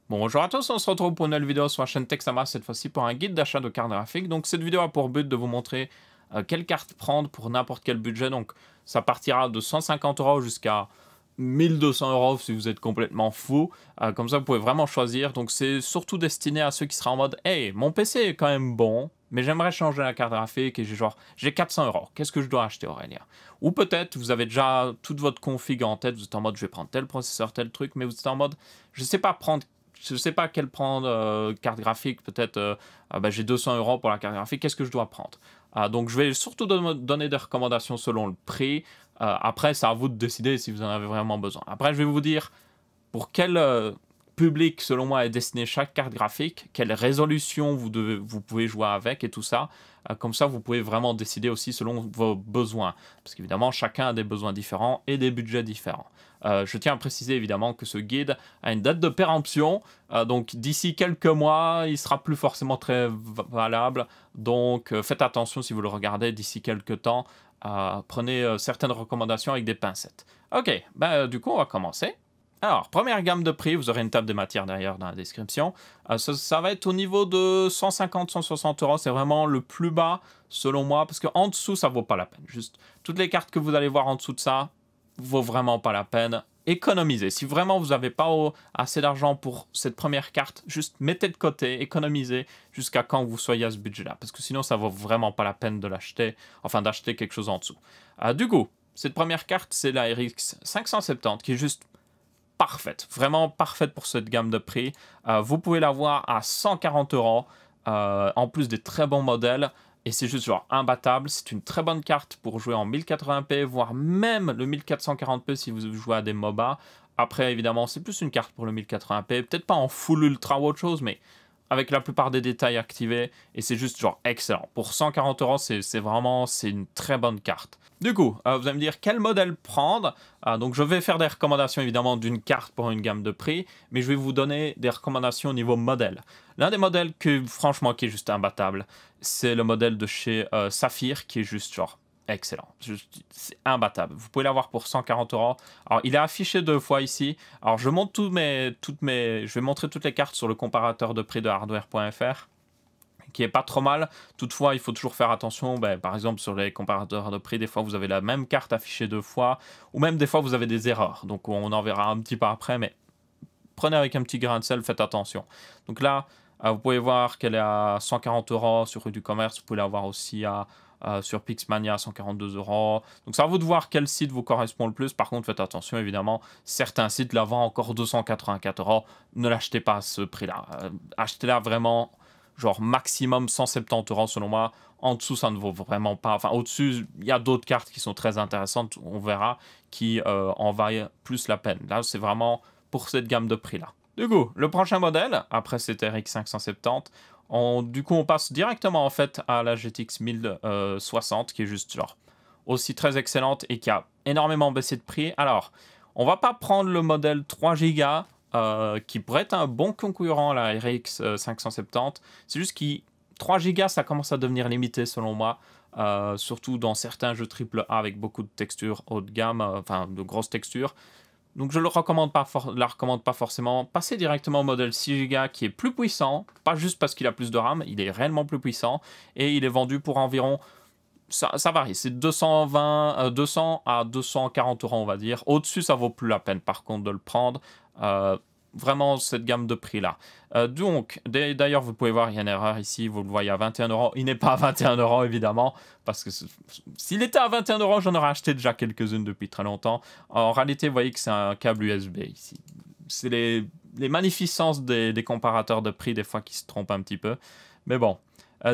Bonjour à tous, on se retrouve pour une nouvelle vidéo sur la chaîne Texama, cette fois-ci pour un guide d'achat de cartes graphiques. Donc cette vidéo a pour but de vous montrer quelle carte prendre pour n'importe quel budget. Donc ça partira de 150 € jusqu'à 1200 € si vous êtes complètement fou. Comme ça vous pouvez vraiment choisir. Donc c'est surtout destiné à ceux qui seraient en mode « Hey, mon PC est quand même bon, mais j'aimerais changer la carte graphique et j'ai 400 €. Qu'est-ce que je dois acheter, Aurélien ?» Ou peut-être vous avez déjà toute votre config en tête, vous êtes en mode « Je vais prendre tel processeur, tel truc », mais vous êtes en mode « Je sais pas quelle prendre carte graphique, peut-être j'ai 200 € pour la carte graphique, qu'est-ce que je dois prendre ?» Donc je vais surtout donner des recommandations selon le prix. Après, c'est à vous de décider si vous en avez vraiment besoin. Après, je vais vous dire pour quel public, selon moi, est destinée chaque carte graphique, quelle résolution vous pouvez jouer avec et tout ça. Comme ça, vous pouvez vraiment décider aussi selon vos besoins. Parce qu'évidemment, chacun a des besoins différents et des budgets différents. Je tiens à préciser évidemment que ce guide a une date de péremption. Donc d'ici quelques mois, il sera plus forcément très valable. Donc faites attention si vous le regardez d'ici quelques temps. Prenez certaines recommandations avec des pincettes. Ok, du coup, on va commencer. Alors, première gamme de prix, vous aurez une table des matières derrière dans la description. Ça va être au niveau de 150-160 €. C'est vraiment le plus bas, selon moi, parce qu'en dessous, ça vaut pas la peine. Juste, toutes les cartes que vous allez voir en dessous de ça, vaut vraiment pas la peine. Économisez. Si vraiment vous n'avez pas assez d'argent pour cette première carte, juste mettez de côté, économisez jusqu'à quand vous soyez à ce budget-là. Parce que sinon, ça vaut vraiment pas la peine de l'acheter, enfin d'acheter quelque chose en dessous. Du coup, cette première carte, c'est la RX 570, qui est juste parfaite, vraiment parfaite pour cette gamme de prix. Vous pouvez l'avoir à 140 €, en plus des très bons modèles, et c'est juste genre imbattable. C'est une très bonne carte pour jouer en 1080p, voire même le 1440p si vous jouez à des MOBA. Après, évidemment, c'est plus une carte pour le 1080p, peut-être pas en full ultra ou autre chose, mais avec la plupart des détails activés, et c'est juste genre excellent. Pour 140 €, c'est une très bonne carte. Du coup, vous allez me dire quel modèle prendre. Donc je vais faire des recommandations évidemment d'une carte pour une gamme de prix, mais je vais vous donner des recommandations au niveau modèle. L'un des modèles franchement qui est juste imbattable, c'est le modèle de chez Saphir, qui est juste genre excellent. C'est imbattable. Vous pouvez l'avoir pour 140 €. Alors il est affiché 2 fois ici. Alors je montre je vais montrer toutes les cartes sur le comparateur de prix de hardware.fr, qui est pas trop mal. Toutefois, il faut toujours faire attention. Par exemple, sur les comparateurs de prix, des fois, vous avez la même carte affichée 2 fois, ou même des fois, vous avez des erreurs. Donc, on en verra un petit peu après, mais prenez avec un petit grain de sel, faites attention. Donc là, vous pouvez voir qu'elle est à 140 € sur Rue du Commerce. Vous pouvez l'avoir aussi sur Pixmania à 142 €. Donc, c'est à vous de voir quel site vous correspond le plus. Par contre, faites attention, évidemment, certains sites la vendent encore 284 €. Ne l'achetez pas à ce prix-là. Achetez-la vraiment genre maximum 170 € selon moi. En dessous, ça ne vaut vraiment pas. Enfin, au-dessus, il y a d'autres cartes qui sont très intéressantes, on verra, qui en valent plus la peine. Là, c'est vraiment pour cette gamme de prix-là. Du coup, le prochain modèle, après cette RX 570, du coup, on passe directement en fait à la GTX 1060, qui est juste genre aussi très excellente et qui a énormément baissé de prix. Alors, on va pas prendre le modèle 3 Go, qui pourrait être un bon concurrent à la RX 570. C'est juste que 3 Go, ça commence à devenir limité selon moi, surtout dans certains jeux AAA avec beaucoup de textures haut de gamme, enfin de grosses textures. Donc je ne la recommande pas forcément. Passez directement au modèle 6 Go qui est plus puissant, pas juste parce qu'il a plus de RAM, il est réellement plus puissant, et il est vendu pour environ, ça varie, c'est 200 à 240 €, on va dire. Au-dessus, ça vaut plus la peine, par contre, de le prendre. Vraiment, cette gamme de prix-là. Donc, d'ailleurs, vous pouvez voir, il y a une erreur ici, vous le voyez à 21 €. Il n'est pas à 21 €, évidemment, parce que s'il était à 21 €, j'en aurais acheté déjà quelques-unes depuis très longtemps. En réalité, vous voyez que c'est un câble USB ici. C'est les magnificences des comparateurs de prix, des fois, qui se trompent un petit peu. Mais bon.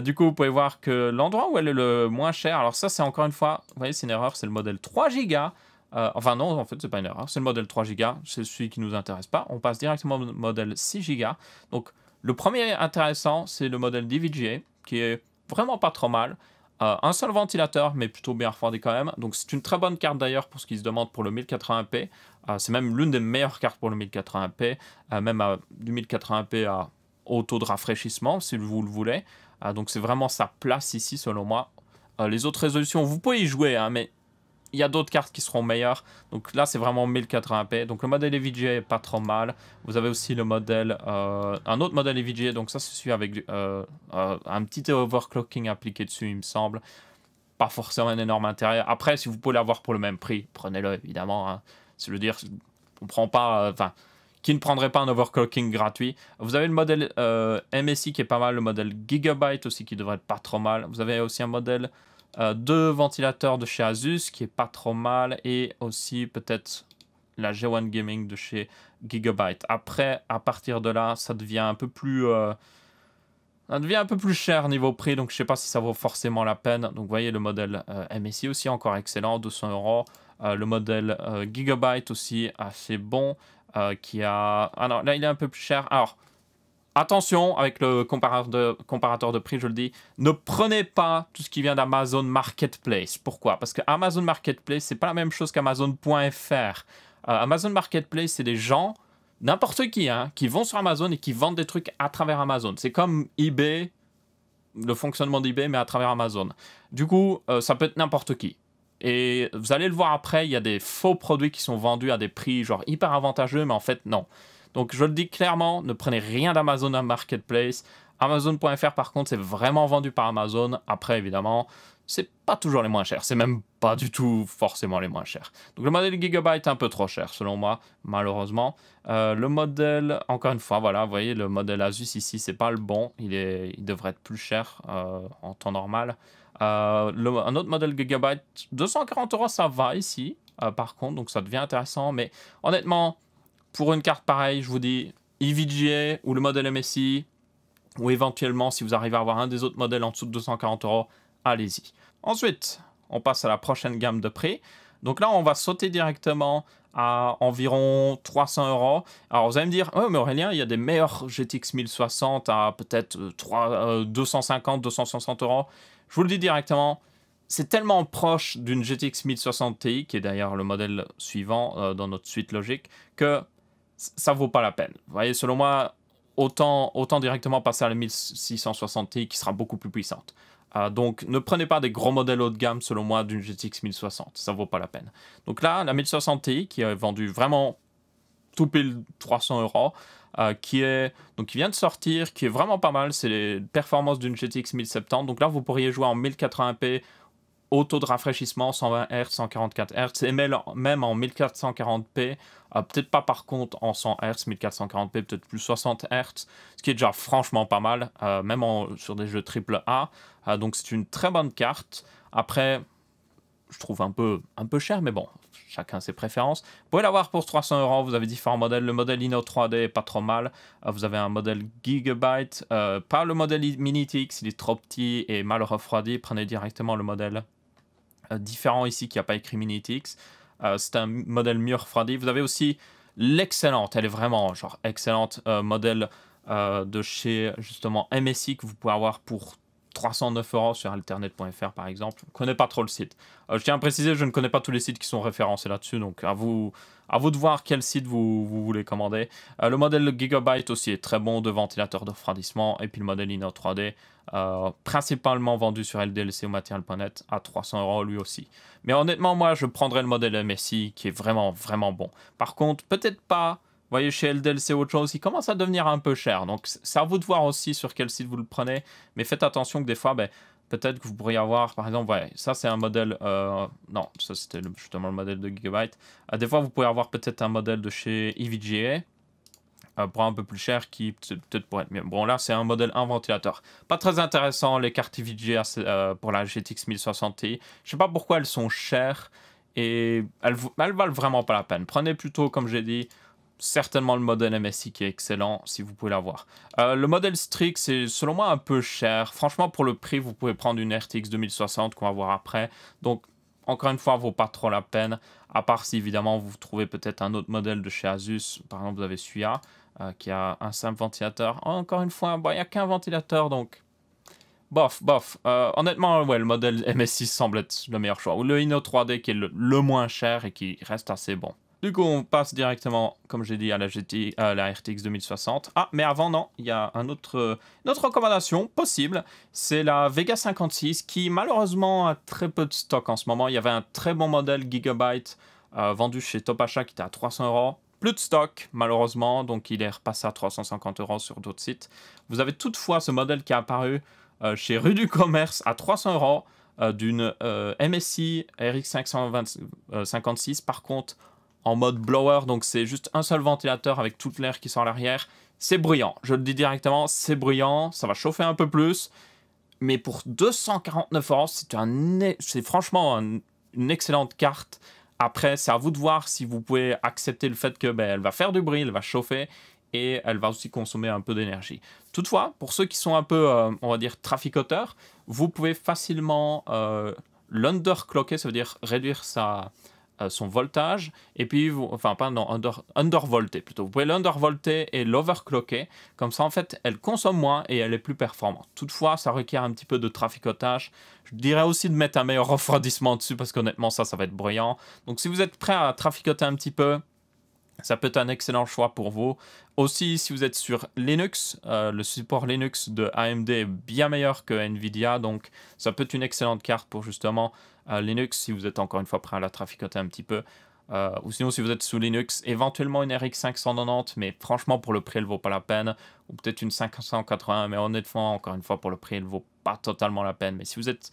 Du coup, vous pouvez voir que l'endroit où elle est le moins cher, alors ça, c'est encore une fois, vous voyez, c'est une erreur, c'est le modèle 3 Go. Enfin non, en fait, c'est pas une erreur, c'est le modèle 3 Go, c'est celui qui nous intéresse pas. On passe directement au modèle 6 Go. Donc, le premier intéressant, c'est le modèle DVGA, qui est vraiment pas trop mal. Un seul ventilateur, mais plutôt bien refroidi quand même. Donc, c'est une très bonne carte d'ailleurs pour ce qui se demande pour le 1080p. C'est même l'une des meilleures cartes pour le 1080p, même du 1080p à haut taux de rafraîchissement, si vous le voulez. Donc c'est vraiment sa place ici selon moi. Les autres résolutions, vous pouvez y jouer, hein, mais il y a d'autres cartes qui seront meilleures. Donc là, c'est vraiment 1080p. Donc le modèle EVGA est pas trop mal. Vous avez aussi le modèle, un autre modèle EVGA. Donc ça, c'est celui avec un petit overclocking appliqué dessus, il me semble. Pas forcément un énorme intérêt. Après, si vous pouvez l'avoir pour le même prix, prenez-le, évidemment. Hein. Je veux dire, on prend pas... Enfin, qui ne prendrait pas un overclocking gratuit. Vous avez le modèle MSI qui est pas mal. Le modèle Gigabyte aussi qui devrait être pas trop mal. Vous avez aussi un modèle... deux ventilateurs de chez Asus qui est pas trop mal et aussi peut-être la G1 Gaming de chez Gigabyte. Après, à partir de là, ça devient un peu plus cher niveau prix, donc je sais pas si ça vaut forcément la peine. Donc vous voyez le modèle MSI aussi encore excellent, 200 €. Le modèle Gigabyte aussi assez bon, qui a... Ah non, là il est un peu plus cher. Alors, attention, avec le comparateur de prix, je le dis, ne prenez pas tout ce qui vient d'Amazon Marketplace. Pourquoi? Parce que Amazon Marketplace, c'est pas la même chose qu'Amazon.fr. Amazon Marketplace, c'est des gens, n'importe qui, hein, qui vont sur Amazon et qui vendent des trucs à travers Amazon. C'est comme eBay, le fonctionnement d'eBay, mais à travers Amazon. Du coup, ça peut être n'importe qui. Et vous allez le voir après, il y a des faux produits qui sont vendus à des prix genre hyper avantageux, mais en fait, non. Donc je le dis clairement, ne prenez rien d'Amazon Marketplace. Amazon.fr par contre, c'est vraiment vendu par Amazon. Après, évidemment, c'est pas toujours les moins chers. C'est même pas du tout forcément les moins chers. Donc le modèle Gigabyte est un peu trop cher selon moi, malheureusement. Le modèle, encore une fois, voilà, vous voyez, le modèle Asus ici, c'est pas le bon. Il devrait être plus cher en temps normal. Un autre modèle Gigabyte, 240 €, ça va ici, par contre, donc ça devient intéressant. Mais honnêtement... Pour une carte pareille, je vous dis EVGA ou le modèle MSI, ou éventuellement, si vous arrivez à avoir un des autres modèles en dessous de 240 €, allez-y. Ensuite, on passe à la prochaine gamme de prix. Donc là, on va sauter directement à environ 300 €. Alors, vous allez me dire, oh, mais Aurélien, il y a des meilleurs GTX 1060 à peut-être 250, 260 €. Je vous le dis directement, c'est tellement proche d'une GTX 1060 Ti, qui est d'ailleurs le modèle suivant dans notre suite logique, que ça vaut pas la peine. Vous voyez, selon moi, autant directement passer à la 1660 Ti qui sera beaucoup plus puissante. Donc, ne prenez pas des gros modèles haut de gamme, selon moi, d'une GTX 1060. Ça vaut pas la peine. Donc là, la 1060 Ti, qui est vendue vraiment tout pile 300 €, qui vient de sortir, qui est vraiment pas mal. C'est les performances d'une GTX 1070. Donc là, vous pourriez jouer en 1080p, au taux de rafraîchissement 120 Hz, 144 Hz et même en 1440p, peut-être pas par contre en 100 Hz, 1440p, peut-être plus 60 Hz, ce qui est déjà franchement pas mal, même sur des jeux AAA. Donc c'est une très bonne carte. Après, je trouve un peu cher, mais bon, chacun ses préférences. Vous pouvez l'avoir pour 300 €, vous avez différents modèles. Le modèle Inno 3D est pas trop mal. Vous avez un modèle Gigabyte, pas le modèle Mini TX, il est trop petit et mal refroidi. Prenez directement le modèle différent ici qui n'a pas écrit Mini TX. C'est un modèle mieux refroidi. Vous avez aussi l'excellente, elle est vraiment genre excellente, modèle de chez justement MSI que vous pouvez avoir pour 309 € sur alternet.fr par exemple. Je ne connais pas trop le site. Je tiens à préciser, je ne connais pas tous les sites qui sont référencés là-dessus, donc à vous de voir quel site vous voulez commander. Le modèle Gigabyte aussi est très bon, de ventilateur de refroidissement, et puis le modèle Inno 3D, principalement vendu sur LDLC ou Material.net à 300 € lui aussi. Mais honnêtement, moi, je prendrais le modèle MSI qui est vraiment, vraiment bon. Par contre, peut-être pas... Vous voyez, chez LDLC ou autre chose, il commence à devenir un peu cher. Donc, c'est à vous de voir aussi sur quel site vous le prenez. Mais faites attention que des fois, peut-être que vous pourriez avoir, par exemple, ouais, ça c'est un modèle... non, ça c'était justement le modèle de Gigabyte. Des fois, vous pouvez avoir peut-être un modèle de chez EVGA, pour un peu plus cher, qui peut-être pourrait être mieux. Bon, là, c'est un modèle, un ventilateur. Pas très intéressant, les cartes EVGA pour la GTX 1060 Ti. Je sais pas pourquoi elles sont chères et elles valent vraiment pas la peine. Prenez plutôt, comme j'ai dit, certainement le modèle MSI qui est excellent si vous pouvez l'avoir. Le modèle Strix c'est selon moi un peu cher. Franchement, pour le prix, vous pouvez prendre une RTX 2060 qu'on va voir après. Donc, encore une fois, vaut pas trop la peine. À part si, évidemment, vous trouvez peut-être un autre modèle de chez Asus. Par exemple, vous avez Suya qui a un simple ventilateur. Encore une fois, il n'y a qu'un ventilateur, donc... Bof. Honnêtement, ouais, le modèle MSI semble être le meilleur choix. Ou le Inno 3D qui est le moins cher et qui reste assez bon. Du coup, on passe directement, comme j'ai dit, à la RTX 2060. Ah, mais avant, non, il y a une autre recommandation possible. C'est la Vega 56 qui, malheureusement, a très peu de stock en ce moment. Il y avait un très bon modèle Gigabyte vendu chez Top Achat qui était à 300 €. Plus de stock, malheureusement, donc il est repassé à 350 € sur d'autres sites. Vous avez toutefois ce modèle qui est apparu chez Rue du Commerce à 300 € d'une MSI RX 556. Par contre, en mode blower, donc c'est juste un seul ventilateur avec toute l'air qui sort à l'arrière. C'est bruyant, je le dis directement, c'est bruyant, ça va chauffer un peu plus, mais pour 249 €, c'est franchement une excellente carte. Après, c'est à vous de voir si vous pouvez accepter le fait que elle va faire du bruit, elle va chauffer, et elle va aussi consommer un peu d'énergie. Toutefois, pour ceux qui sont un peu, on va dire, traficoteurs, vous pouvez facilement l'underclocker, ça veut dire réduire son voltage, et puis, undervolter plutôt. Vous pouvez l'undervolter et l'overclocker, comme ça en fait elle consomme moins et elle est plus performante. Toutefois, ça requiert un petit peu de traficotage. Je dirais aussi de mettre un meilleur refroidissement dessus, parce qu'honnêtement ça va être bruyant. Donc si vous êtes prêt à traficoter un petit peu, ça peut être un excellent choix pour vous. Aussi, si vous êtes sur Linux, le support Linux de AMD est bien meilleur que Nvidia, donc ça peut être une excellente carte pour justement Linux, si vous êtes encore une fois prêt à la traficoter un petit peu. Ou sinon, si vous êtes sous Linux, éventuellement une RX 590, mais franchement, pour le prix, elle ne vaut pas la peine. Ou peut-être une 580, mais honnêtement, encore une fois, pour le prix, elle ne vaut pas totalement la peine. Mais si vous êtes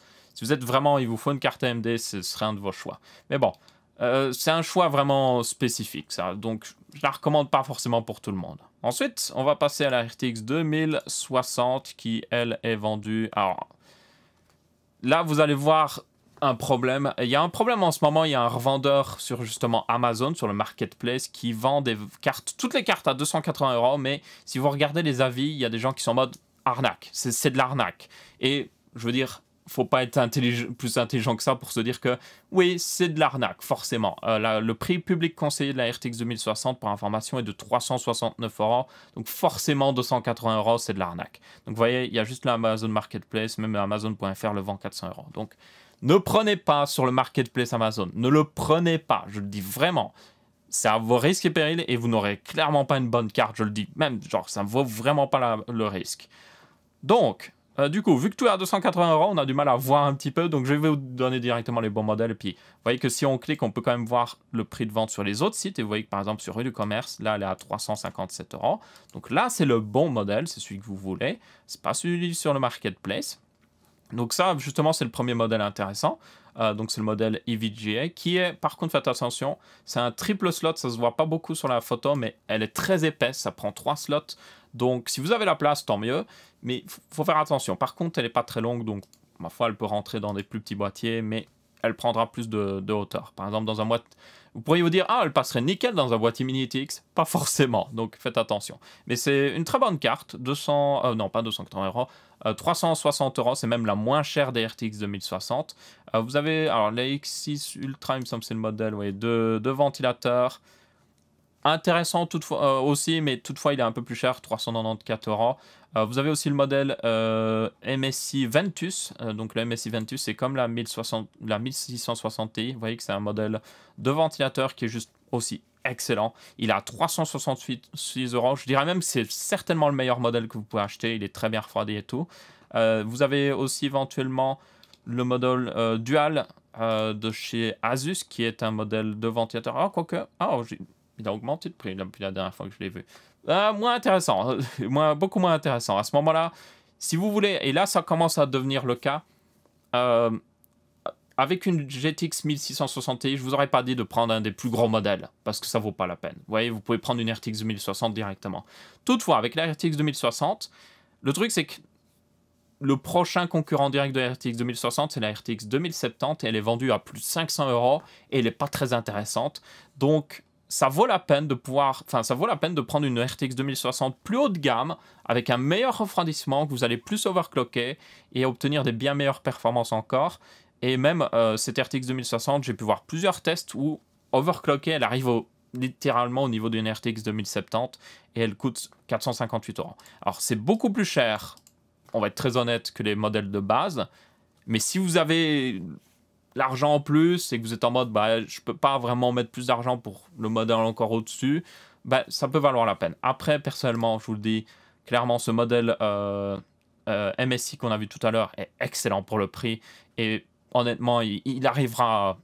vraiment, il vous faut une carte AMD, ce serait un de vos choix. Mais bon, c'est un choix vraiment spécifique, ça. Donc, je la recommande pas forcément pour tout le monde. Ensuite, on va passer à la RTX 2060 qui, elle, est vendue. Alors, là, vous allez voir un problème. Il y a un problème en ce moment. Il y a un revendeur sur justement Amazon, sur le marketplace, qui vend des cartes, toutes les cartes à 280 €. Mais si vous regardez les avis, il y a des gens qui sont en mode arnaque. C'est de l'arnaque. Et je veux dire, faut pas être plus intelligent que ça pour se dire que oui, c'est de l'arnaque, forcément. Le prix public conseillé de la RTX 2060, pour information, est de 369 €. Donc forcément, 280 €, c'est de l'arnaque. Donc vous voyez, il y a juste l'Amazon Marketplace, même Amazon.fr le vend 400 €. Donc ne prenez pas sur le Marketplace Amazon. Ne le prenez pas, je le dis vraiment. C'est à vos risques et périls, et vous n'aurez clairement pas une bonne carte, je le dis. Même, genre, ça ne vaut vraiment pas le risque. Donc, du coup, vu que tout est à 280 €, on a du mal à voir un petit peu, donc je vais vous donner directement les bons modèles. Et puis, vous voyez que si on clique, on peut quand même voir le prix de vente sur les autres sites. Et vous voyez que par exemple, sur Rue du Commerce, là, elle est à 357 €. Donc là, c'est le bon modèle, c'est celui que vous voulez. C'est pas celui sur le Marketplace. Donc ça, justement, c'est le premier modèle intéressant. Donc c'est le modèle EVGA, qui est, par contre, faites attention, c'est un triple slot, ça se voit pas beaucoup sur la photo, mais elle est très épaisse, ça prend 3 slots. Donc si vous avez la place, tant mieux, mais il faut faire attention. Par contre, elle n'est pas très longue, donc ma foi, elle peut rentrer dans des plus petits boîtiers, mais elle prendra plus de hauteur. Par exemple, dans un boîtier, vous pourriez vous dire, ah, elle passerait nickel dans un boîtier mini TX. Pas forcément, donc faites attention. Mais c'est une très bonne carte, non, pas 280 €, 360 €, c'est même la moins chère des RTX 2060. Vous avez, alors, la X6 Ultra, il me semble que c'est le modèle, oui, deux ventilateurs. Intéressant toutefois, aussi, mais toutefois il est un peu plus cher, 394 €. Vous avez aussi le modèle MSI Ventus. Donc le MSI Ventus, c'est comme la 1660 Ti. Vous voyez que c'est un modèle de ventilateur qui est juste aussi excellent. Il est à 366 €. Je dirais même que c'est certainement le meilleur modèle que vous pouvez acheter. Il est très bien refroidi et tout. Vous avez aussi éventuellement le modèle Dual de chez Asus, qui est un modèle de ventilateur. Ah, quoique. Il a augmenté de prix depuis la dernière fois que je l'ai vu. Moins intéressant, beaucoup moins intéressant. À ce moment-là, si vous voulez, et là ça commence à devenir le cas, avec une GTX 1660 Ti, je vous aurais pas dit de prendre un des plus gros modèles, parce que ça vaut pas la peine. Vous voyez, vous pouvez prendre une RTX 2060 directement. Toutefois, avec la RTX 2060, le truc c'est que le prochain concurrent direct de la RTX 2060, c'est la RTX 2070, et elle est vendue à plus de 500 €, et elle n'est pas très intéressante. Donc, ça vaut la peine de prendre une RTX 2060 plus haut de gamme, avec un meilleur refroidissement, que vous allez plus overclocker et obtenir des bien meilleures performances encore. Et même cette RTX 2060, j'ai pu voir plusieurs tests où overclocker, elle arrive littéralement au niveau d'une RTX 2070 et elle coûte 458 €. Alors c'est beaucoup plus cher, on va être très honnête, que les modèles de base, mais si vous avez l'argent en plus et que vous êtes en mode bah je peux pas vraiment mettre plus d'argent pour le modèle encore au-dessus, bah ça peut valoir la peine. Après personnellement, je vous le dis clairement, ce modèle MSI qu'on a vu tout à l'heure est excellent pour le prix et honnêtement il arrivera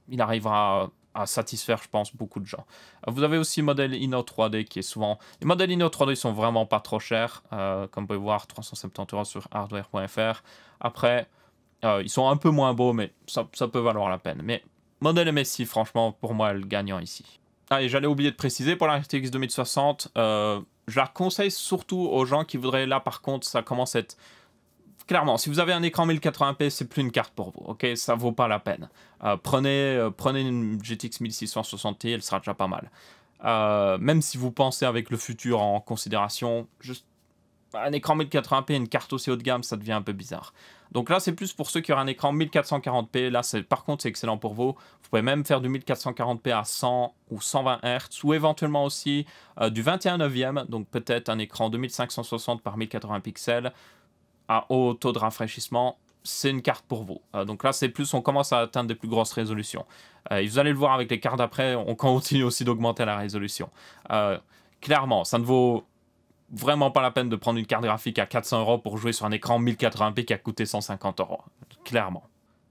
à satisfaire, je pense, beaucoup de gens. Vous avez aussi le modèle Inno 3D qui est souvent... Les modèles Inno 3D sont vraiment pas trop chers, comme vous pouvez voir, 370 € sur hardware.fr. Après, ils sont un peu moins beaux, mais ça peut valoir la peine. Mais modèle MSI, franchement, pour moi, est le gagnant ici. Ah, et j'allais oublier de préciser, pour la RTX 2060, je la conseille surtout aux gens qui voudraient... Là, par contre, ça commence à être... Clairement, si vous avez un écran 1080p, c'est plus une carte pour vous, ok? Ça vaut pas la peine. Prenez une GTX 1660 Ti, elle sera déjà pas mal. Même si vous pensez avec le futur en considération, juste un écran 1080p et une carte aussi haut de gamme, ça devient un peu bizarre. Donc là, c'est plus pour ceux qui auraient un écran 1440p. Là, par contre, c'est excellent pour vous. Vous pouvez même faire du 1440p à 100 ou 120 Hz, ou éventuellement aussi du 21/9, donc peut-être un écran 2560 par 1080 pixels, à haut taux de rafraîchissement, c'est une carte pour vous. Donc là, c'est plus, on commence à atteindre des plus grosses résolutions. Et vous allez le voir avec les cartes d'après, on continue aussi d'augmenter la résolution. Clairement, ça ne vaut vraiment pas la peine de prendre une carte graphique à 400 € pour jouer sur un écran 1080p qui a coûté 150 €. Clairement.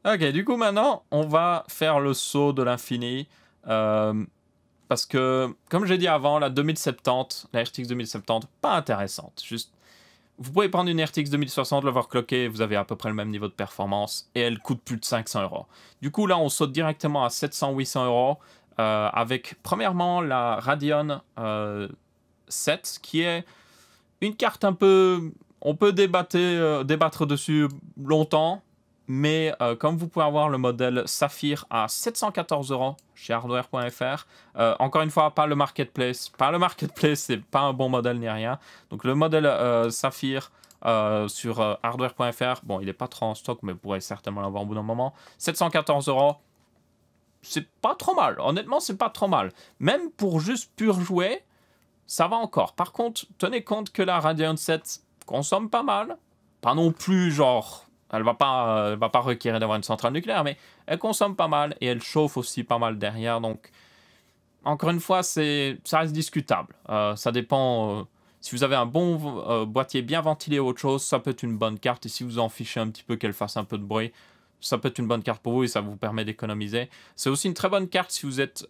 Ok, du coup, maintenant, on va faire le saut de l'infini. Parce que, comme j'ai dit avant, la 2070, la RTX 2070, pas intéressante. Juste, vous pouvez prendre une RTX 2060, l'overclocker, vous avez à peu près le même niveau de performance, et elle coûte plus de 500 €. Du coup, là, on saute directement à 700-800 € avec, premièrement, la Radeon 7, qui est une carte un peu... On peut débattre dessus longtemps, mais comme vous pouvez avoir le modèle Saphir à 714 € chez hardware.fr, encore une fois, pas le marketplace. Pas le marketplace, c'est pas un bon modèle ni rien. Donc le modèle Saphir sur hardware.fr, bon, il n'est pas trop en stock, mais vous pourrez certainement l'avoir au bout d'un moment. 714 €, c'est pas trop mal. Honnêtement, c'est pas trop mal. Même pour juste pur jouer, ça va encore. Par contre, tenez compte que la Radeon 7 consomme pas mal. Pas non plus genre... Elle va pas requérir d'avoir une centrale nucléaire, mais elle consomme pas mal et elle chauffe aussi pas mal derrière. Donc, encore une fois, ça reste discutable. Ça dépend... si vous avez un bon boîtier bien ventilé ou autre chose, ça peut être une bonne carte. Et si vous en fichez un petit peu qu'elle fasse un peu de bruit, ça peut être une bonne carte pour vous et ça vous permet d'économiser. C'est aussi une très bonne carte si vous êtes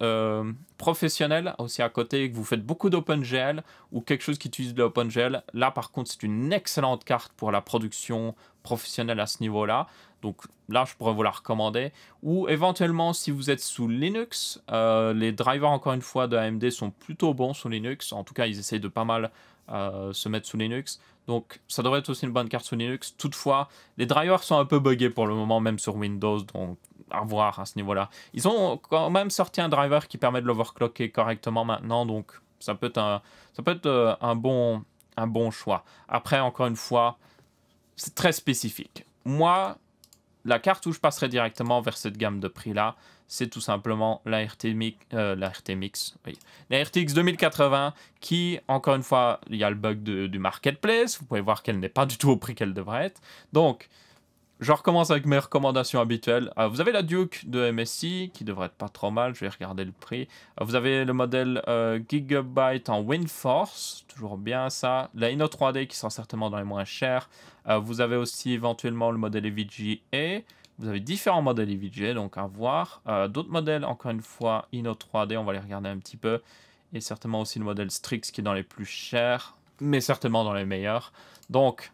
professionnel aussi à côté et que vous faites beaucoup d'OpenGL ou quelque chose qui utilise de l'OpenGL. Là, par contre, c'est une excellente carte pour la production professionnelle à ce niveau-là. Donc là, je pourrais vous la recommander. Ou éventuellement, si vous êtes sous Linux, les drivers, encore une fois, de AMD sont plutôt bons sous Linux. En tout cas, ils essayent de pas mal se mettre sous Linux. Donc, ça devrait être aussi une bonne carte sous Linux. Toutefois, les drivers sont un peu buggés pour le moment, même sur Windows. Donc, à voir à ce niveau-là. Ils ont quand même sorti un driver qui permet de l'overclocker correctement maintenant. Donc, ça peut être un bon choix. Après, encore une fois, c'est très spécifique. Moi, la carte où je passerai directement vers cette gamme de prix-là, c'est tout simplement la RTX 2080 qui, encore une fois, il y a le bug du marketplace. Vous pouvez voir qu'elle n'est pas du tout au prix qu'elle devrait être. Donc, je recommence avec mes recommandations habituelles. Vous avez la Duke de MSI qui devrait être pas trop mal. Je vais regarder le prix. Vous avez le modèle Gigabyte en WindForce. Toujours bien ça. La Inno 3D qui sera certainement dans les moins chers. Vous avez aussi éventuellement le modèle EVGA. Vous avez différents modèles EVGA, donc à voir. D'autres modèles, encore une fois, Inno 3D, on va les regarder un petit peu. Et certainement aussi le modèle Strix qui est dans les plus chers, mais certainement dans les meilleurs. Donc,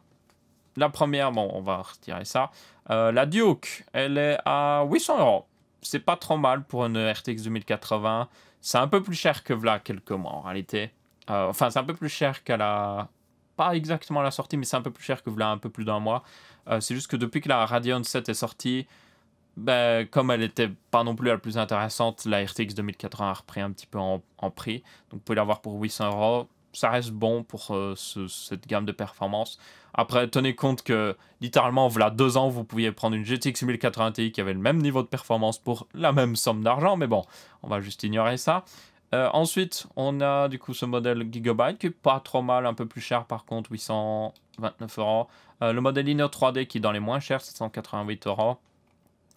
la première, bon, on va retirer ça. La Duke, elle est à 800 €. C'est pas trop mal pour une RTX 2080. C'est un peu plus cher que voilà quelques mois en réalité. Enfin, c'est un peu plus cher qu'à la... Pas exactement à la sortie, mais c'est un peu plus cher que voilà un peu plus d'un mois. C'est juste que depuis que la Radeon 7 est sortie, ben, comme elle était pas non plus la plus intéressante, la RTX 2080 a repris un petit peu en prix. Donc vous pouvez l'avoir pour 800 €. Ça reste bon pour cette gamme de performance. Après, tenez compte que littéralement, voilà 2 ans, vous pouviez prendre une GTX 1080 Ti qui avait le même niveau de performance pour la même somme d'argent. Mais bon, on va juste ignorer ça. Ensuite, on a du coup ce modèle Gigabyte qui est pas trop mal, un peu plus cher par contre, 829 €. Le modèle Inno 3D qui est dans les moins chers, 788 €.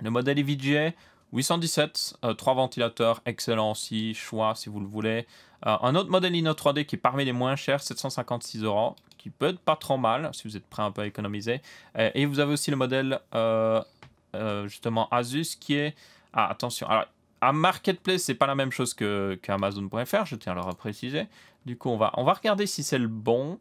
Le modèle EVGA, 817, 3 ventilateurs, excellent aussi, choix si vous le voulez. Un autre modèle Inno 3D qui est parmi les moins chers, 756 €, qui peut être pas trop mal si vous êtes prêt un peu à économiser. Et vous avez aussi le modèle justement Asus qui est... Ah, attention, alors à Marketplace, c'est pas la même chose qu'Amazon.fr, je tiens à le préciser. Du coup, on va regarder si c'est le bon.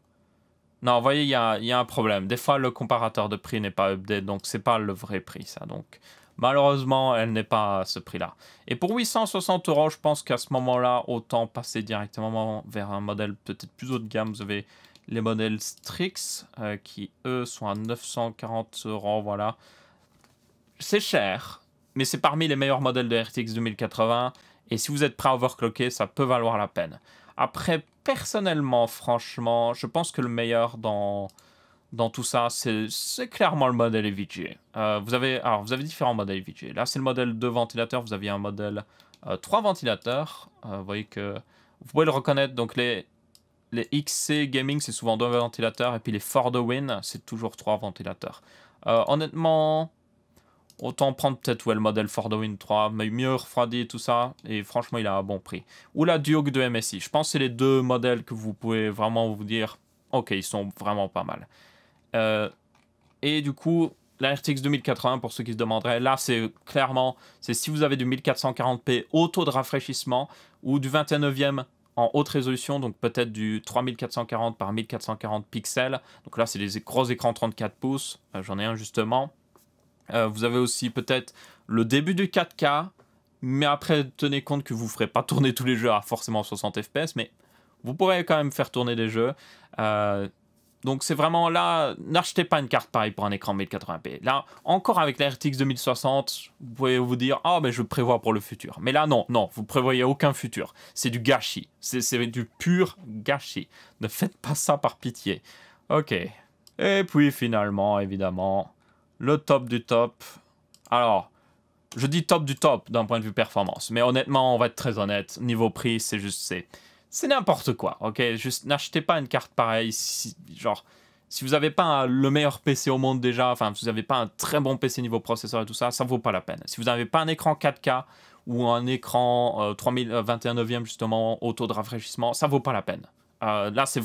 Non, vous voyez, il y a un problème. Des fois, le comparateur de prix n'est pas update, donc c'est pas le vrai prix, ça. Donc, malheureusement, elle n'est pas à ce prix-là. Et pour 860 €, je pense qu'à ce moment-là, autant passer directement vers un modèle peut-être plus haut de gamme. Vous avez les modèles Strix, qui, eux, sont à 940 €, voilà. C'est cher, mais c'est parmi les meilleurs modèles de RTX 2080. Et si vous êtes prêt à overclocker, ça peut valoir la peine. Après, personnellement, franchement, je pense que le meilleur dans tout ça, c'est clairement le modèle EVGA. Vous avez différents modèles EVGA. Là, c'est le modèle 2 ventilateurs. Vous aviez un modèle 3 ventilateurs. Vous voyez que vous pouvez le reconnaître. Donc, les XC Gaming, c'est souvent 2 ventilateurs. Et puis les For the Win, c'est toujours 3 ventilateurs. Honnêtement... Autant prendre peut-être le modèle For the Win 3, mais mieux refroidi et tout ça. Et franchement, il a un bon prix. Ou la Duke de MSI. Je pense que c'est les deux modèles que vous pouvez vraiment vous dire, ok, ils sont vraiment pas mal. Et du coup, la RTX 2080, pour ceux qui se demanderaient, là, c'est clairement, c'est si vous avez du 1440p haut taux de rafraîchissement ou du 21e en haute résolution, donc peut-être du 3440 par 1440 pixels. Donc là, c'est des gros écrans 34 pouces. J'en ai un justement. Vous avez aussi peut-être le début du 4K, mais après, tenez compte que vous ne ferez pas tourner tous les jeux à forcément 60 FPS, mais vous pourrez quand même faire tourner des jeux. Donc c'est vraiment là, n'achetez pas une carte pareille pour un écran 1080p. Là, encore avec la RTX 2060, vous pouvez vous dire, ah mais je prévois pour le futur. Mais là, non, vous prévoyez aucun futur. C'est du gâchis. C'est du pur gâchis. Ne faites pas ça par pitié. Ok. Et puis finalement, évidemment... Le top du top. Alors, je dis top du top d'un point de vue performance. Mais honnêtement, on va être très honnête. Niveau prix, c'est juste... C'est n'importe quoi, ok? Juste n'achetez pas une carte pareille. Si vous n'avez pas le meilleur PC au monde déjà, enfin, si vous n'avez pas un très bon PC niveau processeur et tout ça, ça vaut pas la peine. Si vous n'avez pas un écran 4K ou un écran 3021 justement, au taux de rafraîchissement, ça vaut pas la peine. Là, c'est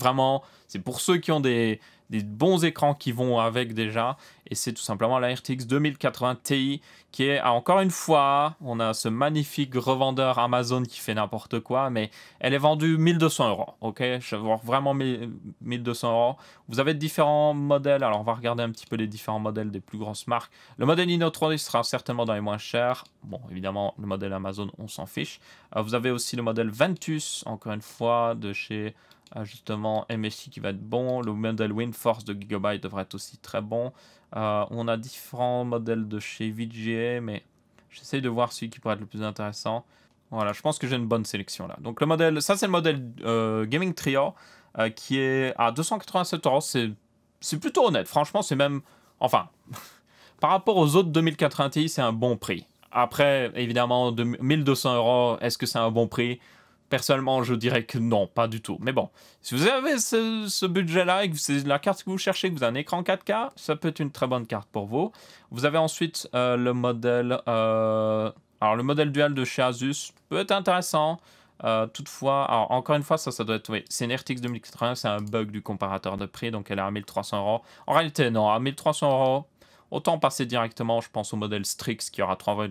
pour ceux qui ont des bons écrans qui vont avec déjà, et c'est tout simplement la RTX 2080 Ti qui est, encore une fois, on a ce magnifique revendeur Amazon qui fait n'importe quoi, mais elle est vendue 1200 €, ok? Je vois vraiment 1200 €. Vous avez différents modèles, alors on va regarder un petit peu les différents modèles des plus grosses marques. Le modèle Inno 3D sera certainement dans les moins chers. Bon, évidemment, le modèle Amazon, on s'en fiche. Vous avez aussi le modèle Ventus, encore une fois, de chez... justement MSI qui va être bon, le modèle WindForce de Gigabyte devrait être aussi très bon. On a différents modèles de chez VGA, mais j'essaye de voir celui qui pourrait être le plus intéressant. Voilà, je pense que j'ai une bonne sélection là. Donc le modèle, ça c'est le modèle Gaming Trio qui est à 287 €. C'est plutôt honnête, franchement c'est même... Enfin, par rapport aux autres 2080 Ti, c'est un bon prix. Après, évidemment, 1200 €, est-ce que c'est un bon prix? Personnellement, je dirais que non, pas du tout. Mais bon, si vous avez ce budget-là et que c'est la carte que vous cherchez, que vous avez un écran 4K, ça peut être une très bonne carte pour vous. Vous avez ensuite le modèle... alors, le modèle dual de chez Asus peut être intéressant. Toutefois, alors, encore une fois, ça doit être... Oui, c'est une RTX 2080, c'est un bug du comparateur de prix, donc elle est à 1300 €. En réalité, non, à 1300 €... Autant passer directement, je pense, au modèle Strix qui aura 3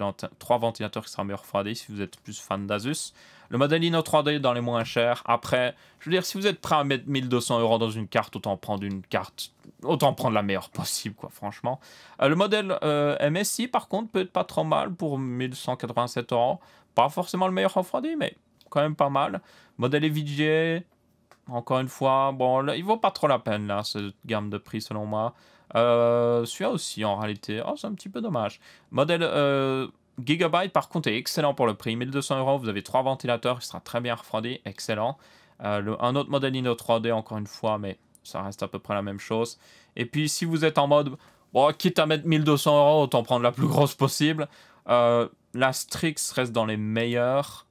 ventilateurs qui sera mieux refroidi si vous êtes plus fan d'Asus. Le modèle Inno 3D dans les moins chers. Après, je veux dire, si vous êtes prêt à mettre 1200 € dans une carte, autant prendre la meilleure possible, quoi, franchement. Le modèle MSI, par contre, peut être pas trop mal pour 1187 €. Pas forcément le meilleur refroidi, mais quand même pas mal. Modèle EVGA, encore une fois, bon, là, il vaut pas trop la peine, là, cette gamme de prix, selon moi. Celui-là aussi, en réalité. Oh, c'est un petit peu dommage. Modèle Gigabyte, par contre, est excellent pour le prix. 1200 €, vous avez 3 ventilateurs, il sera très bien refroidi, excellent. Un autre modèle Inno 3D, encore une fois, mais ça reste à peu près la même chose. Et puis, si vous êtes en mode, bon, quitte à mettre 1200 €, autant prendre la plus grosse possible. La Strix reste dans les meilleurs.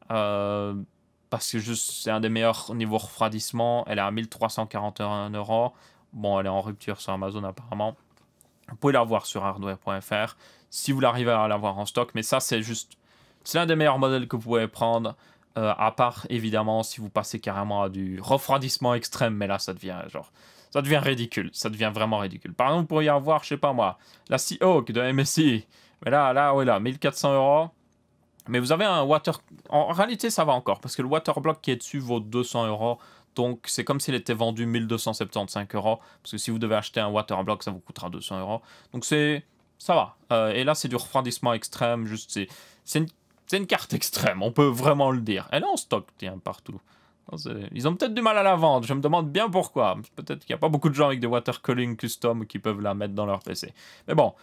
Parce que c'est un des meilleurs niveaux refroidissement. Elle est à 1341 €. Bon, elle est en rupture sur Amazon apparemment. Vous pouvez l'avoir sur hardware.fr si vous l'arrivez à l'avoir en stock. Mais ça, c'est l'un des meilleurs modèles que vous pouvez prendre. À part, évidemment, si vous passez carrément à du refroidissement extrême. Mais là, ça devient ridicule. Ça devient vraiment ridicule. Par exemple, vous pourriez avoir, je sais pas moi, la Seahawk de MSI. Mais là, 1400 €. Mais vous avez un water... En réalité, ça va encore. Parce que le waterblock qui est dessus vaut 200 €. Donc, c'est comme s'il était vendu 1275 €. Parce que si vous devez acheter un waterblock, ça vous coûtera 200 €. Donc, ça va. Et là, c'est du refroidissement extrême. Juste, c'est une carte extrême. On peut vraiment le dire. Elle est en stock, tiens, partout. Ils ont peut-être du mal à la vendre. Je me demande bien pourquoi. Peut-être qu'il n'y a pas beaucoup de gens avec des water cooling custom qui peuvent la mettre dans leur PC. Mais bon.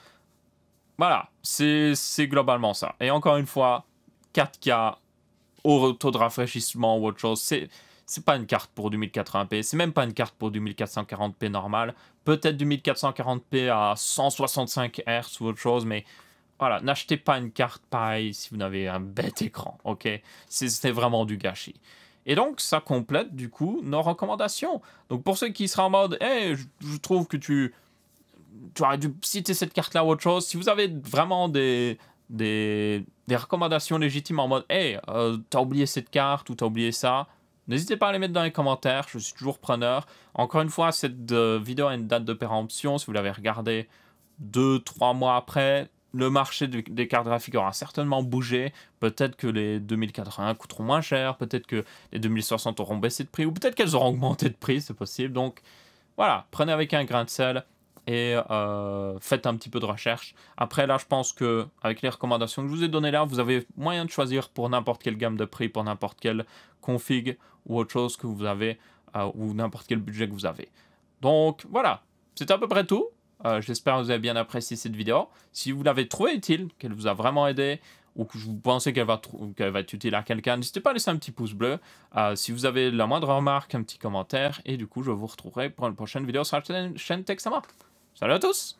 Voilà. C'est globalement ça. Et encore une fois, 4K au taux de rafraîchissement ou autre chose, c'est pas une carte pour du 1080p, c'est même pas une carte pour du 1440p normal, peut-être du 1440p à 165 Hz ou autre chose, mais voilà, n'achetez pas une carte pareille si vous n'avez un bête écran, ok? C'est vraiment du gâchis. Et donc, ça complète du coup nos recommandations. Donc pour ceux qui seraient en mode, hey, je trouve que tu aurais dû citer cette carte-là ou autre chose, si vous avez vraiment des recommandations légitimes en mode hey, t'as oublié cette carte ou t'as oublié ça, n'hésitez pas à les mettre dans les commentaires, je suis toujours preneur. Encore une fois, cette vidéo a une date de péremption. Si vous l'avez regardé 2-3 mois après, le marché des cartes graphiques aura certainement bougé. Peut-être que les 2080 coûteront moins cher, peut-être que les 2060 auront baissé de prix, ou peut-être qu'elles auront augmenté de prix, c'est possible. Donc voilà, prenez avec un grain de sel et faites un petit peu de recherche. Après, là, je pense que avec les recommandations que je vous ai données là, vous avez moyen de choisir pour n'importe quelle gamme de prix, pour n'importe quelle config ou autre chose que vous avez, ou n'importe quel budget que vous avez. Donc, voilà, c'est à peu près tout. J'espère que vous avez bien apprécié cette vidéo. Si vous l'avez trouvée utile, qu'elle vous a vraiment aidé, ou que vous pensez qu'elle va être utile à quelqu'un, n'hésitez pas à laisser un petit pouce bleu. Si vous avez la moindre remarque, un petit commentaire, et du coup, je vous retrouverai pour une prochaine vidéo sur la chaîne Texama. Salut à tous!